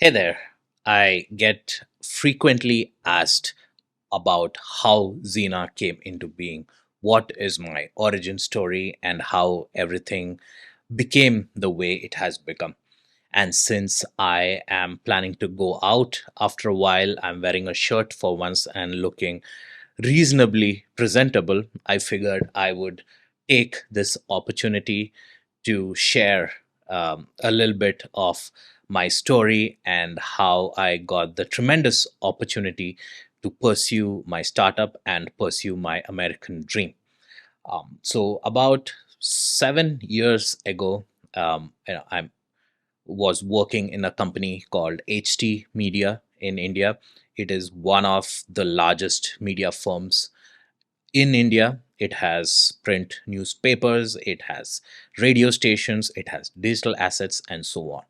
Hey there. I get frequently asked about how Xena came into being, what is my origin story, and how everything became the way it has become. And since I am planning to go out after a while, I'm wearing a shirt for once and looking reasonably presentable. I figured I would take this opportunity to share a little bit of my story and how I got the tremendous opportunity to pursue my startup and pursue my American dream. About 7 years ago, I was working in a company called HT Media in India. It is one of the largest media firms in India. It has print newspapers, it has radio stations, it has digital assets, and so on.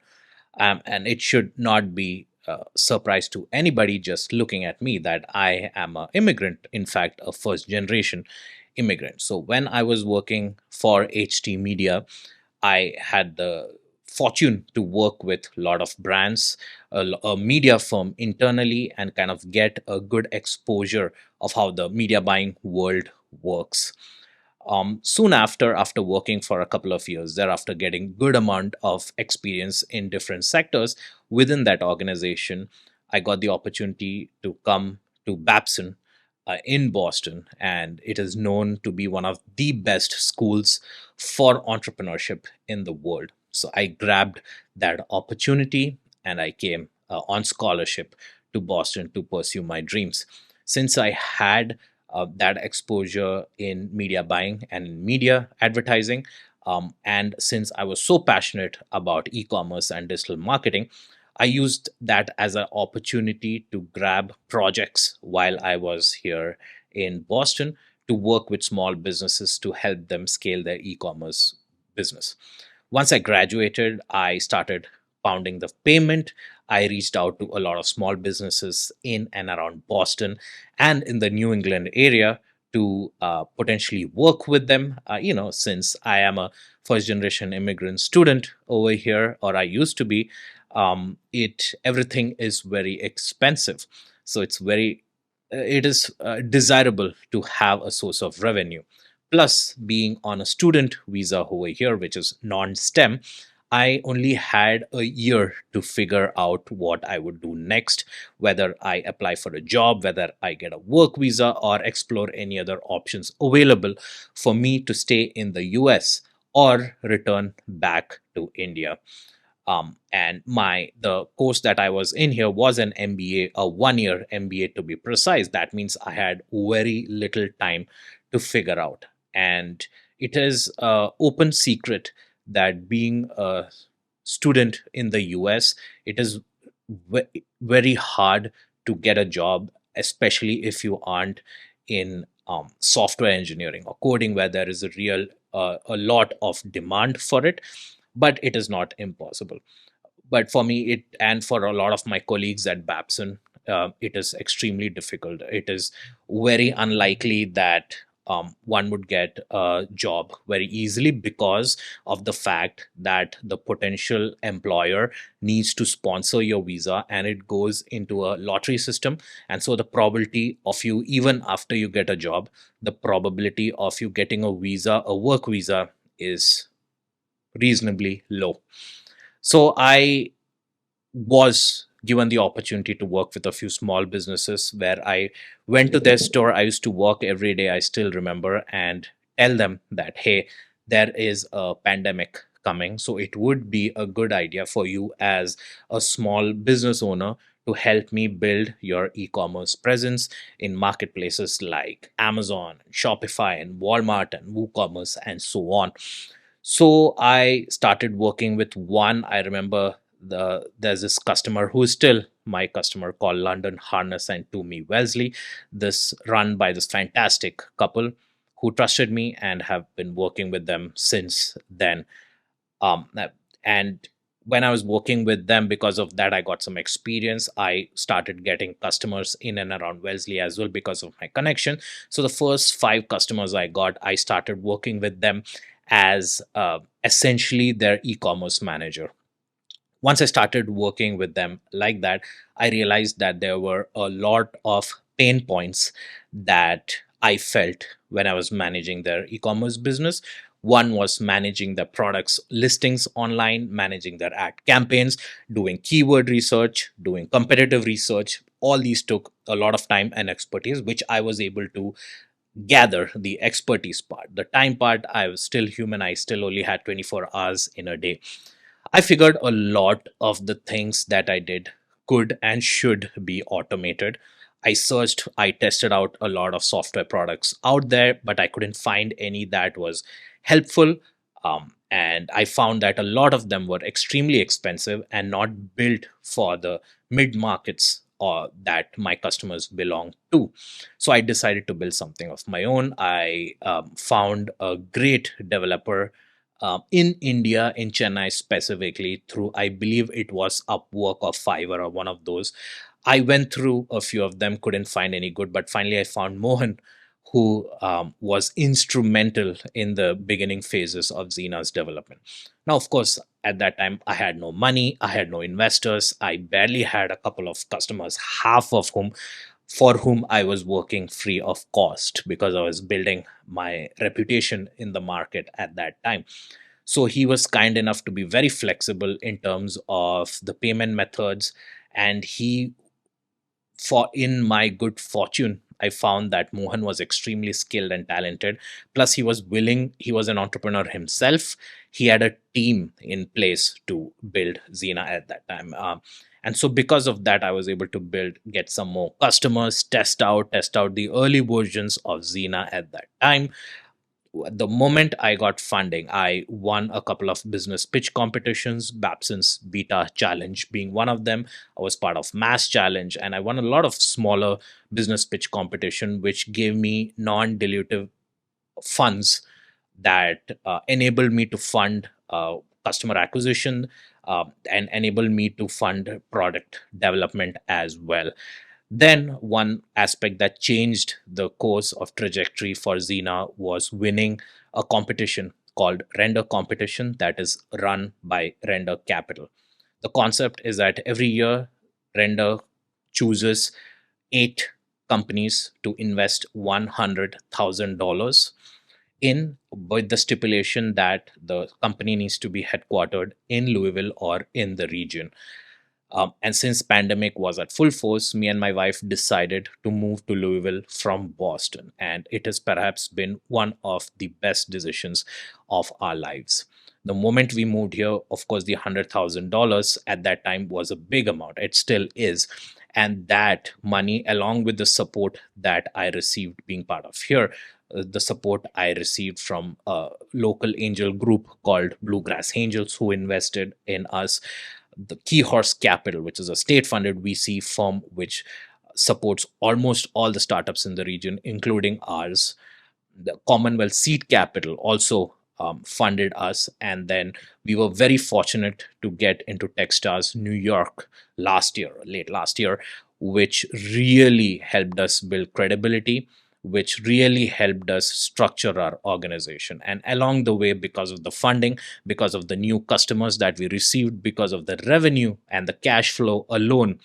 And it should not be a surprise to anybody just looking at me that I am an immigrant, in fact, a first generation immigrant. So when I was working for HT Media, I had the fortune to work with a lot of brands, a media firm internally, and kind of get a good exposure of how the media buying world works. Soon after working for a couple of years, thereafter getting good amount of experience in different sectors within that organization, I got the opportunity to come to Babson in Boston, and it is known to be one of the best schools for entrepreneurship in the world. So I grabbed that opportunity and I came on scholarship to Boston to pursue my dreams. Since I had that exposure in media buying and in media advertising, and since I was so passionate about e commerce and digital marketing, I used that as an opportunity to grab projects while I was here in Boston to work with small businesses to help them scale their e commerce business. Once I graduated, I started pounding the payment. I reached out to a lot of small businesses in and around Boston and in the New England area to potentially work with them. Since I am a first generation immigrant student over here, or I used to be, it everything is very expensive. So it is desirable to have a source of revenue. Plus, being on a student visa over here, which is non STEM, I only had a year to figure out what I would do next, whether I apply for a job, whether I get a work visa, or explore any other options available for me to stay in the US or return back to India. And the course that I was in here was an MBA, a 1 year MBA to be precise. That means I had very little time to figure out. And it is open secret that being a student in the US, it is very hard to get a job, especially if you aren't in software engineering or coding, where there is a lot of demand for it, but it is not impossible. But for me, it and for a lot of my colleagues at Babson, it is extremely difficult. It is very unlikely that one would get a job very easily because of the fact that the potential employer needs to sponsor your visa and it goes into a lottery system. And so the probability of you, even after you get a job, the probability of you getting a visa, a work visa, is reasonably low. So I was given the opportunity to work with a few small businesses where I went to their store. I used to walk every day, I still remember, and tell them that, hey, there is a pandemic coming. So it would be a good idea for you as a small business owner to help me build your e commerce presence in marketplaces like Amazon, Shopify, and Walmart, and WooCommerce, and so on. So I started working with one. I remember there's this customer who is still my customer called London Harness and Toomey Wellesley. This run by this fantastic couple who trusted me and have been working with them since then. And when I was working with them, because of that, I got some experience. I started getting customers in and around Wellesley as well because of my connection. So the first five customers I got, I started working with them as essentially their e-commerce manager. Once I started working with them like that, I realized that there were a lot of pain points that I felt when I was managing their e-commerce business. One was managing the products listings online, managing their ad campaigns, doing keyword research, doing competitive research. All these took a lot of time and expertise, which I was able to gather. The expertise part, the time part, I was still human. I still only had 24 hours in a day. I figured a lot of the things that I did could and should be automated. I searched, I tested out a lot of software products out there, but I couldn't find any that was helpful. And I found that a lot of them were extremely expensive and not built for the mid markets or that my customers belong to. So I decided to build something of my own. I found a great developer in India, in Chennai specifically, through I believe it was Upwork or Fiverr or one of those. I went through a few of them, couldn't find any good, but finally I found Mohan, who was instrumental in the beginning phases of Xena's development. Now, of course, at that time, I had no money, I had no investors, I barely had a couple of customers, half of whom for whom I was working free of cost because I was building my reputation in the market at that time. So he was kind enough to be very flexible in terms of the payment methods. And he, for in my good fortune, I found that Mohan was extremely skilled and talented. Plus, he was willing, he was an entrepreneur himself. He had a team in place to build Xena at that time. And so because of that, I was able to get some more customers, test out the early versions of Xena at that time. The moment I got funding, I won a couple of business pitch competitions, Babson's Beta Challenge being one of them. I was part of Mass Challenge, and I won a lot of smaller business pitch competition, which gave me non-dilutive funds that enabled me to fund customer acquisition and enable me to fund product development as well. Then, one aspect that changed the course of trajectory for Xena was winning a competition called Render Competition that is run by Render Capital. The concept is that every year, Render chooses 8 companies to invest $100,000 in, with the stipulation that the company needs to be headquartered in Louisville or in the region. And since pandemic was at full force, me and my wife decided to move to Louisville from Boston, and it has perhaps been one of the best decisions of our lives. The moment we moved here, of course, the $100,000 at that time was a big amount. It still is. And that money, along with the support that I received being part of here, the support I received from a local angel group called Bluegrass Angels, who invested in us, the Key Horse Capital, which is a state funded VC firm which supports almost all the startups in the region, including ours. The Commonwealth Seed Capital also funded us. And then we were very fortunate to get into Techstars New York last year, late last year, which really helped us build credibility, which really helped us structure our organization. And along the way, because of the funding, because of the new customers that we received, because of the revenue and the cash flow alone,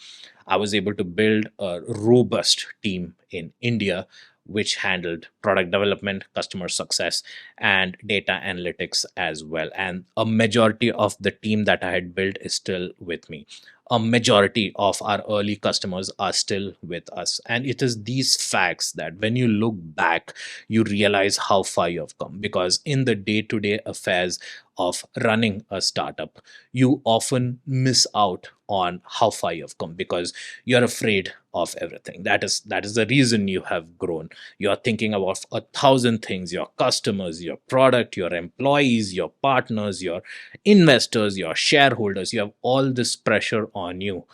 I was able to build a robust team in India, which handled product development, customer success, and data analytics as well. And a majority of the team that I had built is still with me. A majority of our early customers are still with us. And it is these facts that when you look back, you realize how far you have come. Because in the day to day affairs of running a startup, you often miss out on how far you have come because you're afraid of everything. That is the reason you have grown. You're thinking about 1,000 things: your customers, your product, your employees, your partners, your investors, your shareholders. You have all this pressure on you,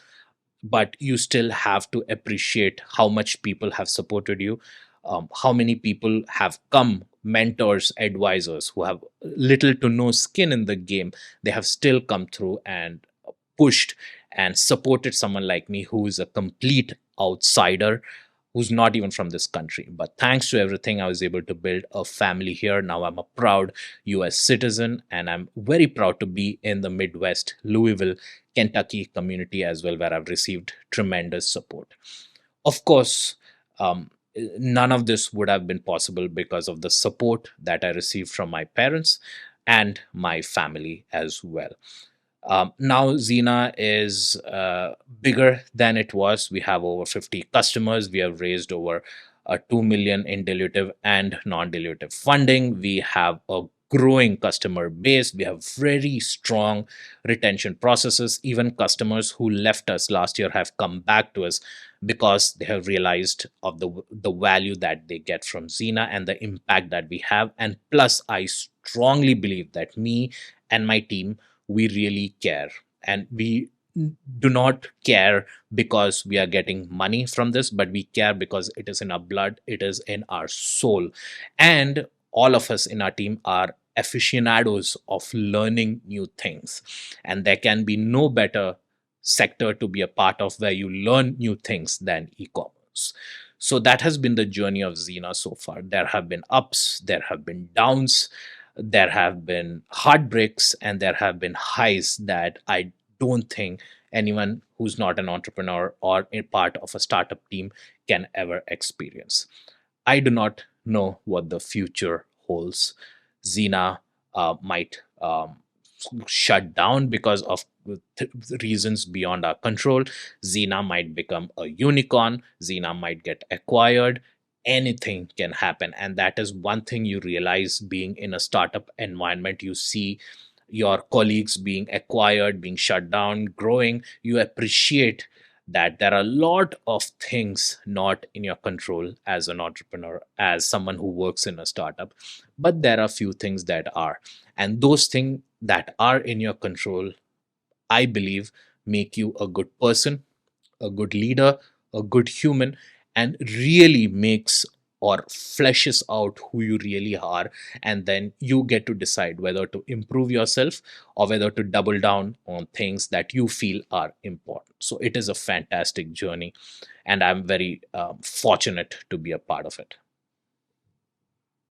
but you still have to appreciate how much people have supported you, how many people have come, mentors, advisors who have little to no skin in the game. They have still come through and pushed and supported someone like me who is a complete outsider, who's not even from this country. But thanks to everything, I was able to build a family here. Now I'm a proud US citizen, and I'm very proud to be in the Midwest, Louisville, Kentucky community as well, where I've received tremendous support. Of course, none of this would have been possible because of the support that I received from my parents and my family as well. Now Xena is bigger than it was. We have over 50 customers. We have raised over 2 million in dilutive and non-dilutive funding. We have a growing customer base. We have very strong retention processes. Even customers who left us last year have come back to us because they have realized of the value that they get from Xena and the impact that we have. And plus, I strongly believe that me and my team, we really care, and we do not care because we are getting money from this, but we care because it is in our blood, it is in our soul. And all of us in our team are aficionados of learning new things, and there can be no better sector to be a part of where you learn new things than e-commerce. So that has been the journey of Xena so far. There have been ups, there have been downs, there have been heartbreaks, and there have been highs that I don't think anyone who's not an entrepreneur or a part of a startup team can ever experience. I do not know what the future holds. Xena might shut down because of reasons beyond our control. Xena might become a unicorn. Xena might get acquired. Anything can happen. And that is one thing you realize being in a startup environment. You see your colleagues being acquired, being shut down, growing. You appreciate that there are a lot of things not in your control as an entrepreneur, as someone who works in a startup, but there are few things that are. And those things that are in your control, I believe, make you a good person, a good leader, a good human, and really makes or fleshes out who you really are. And then you get to decide whether to improve yourself or whether to double down on things that you feel are important. So it is a fantastic journey, and I'm very fortunate to be a part of it.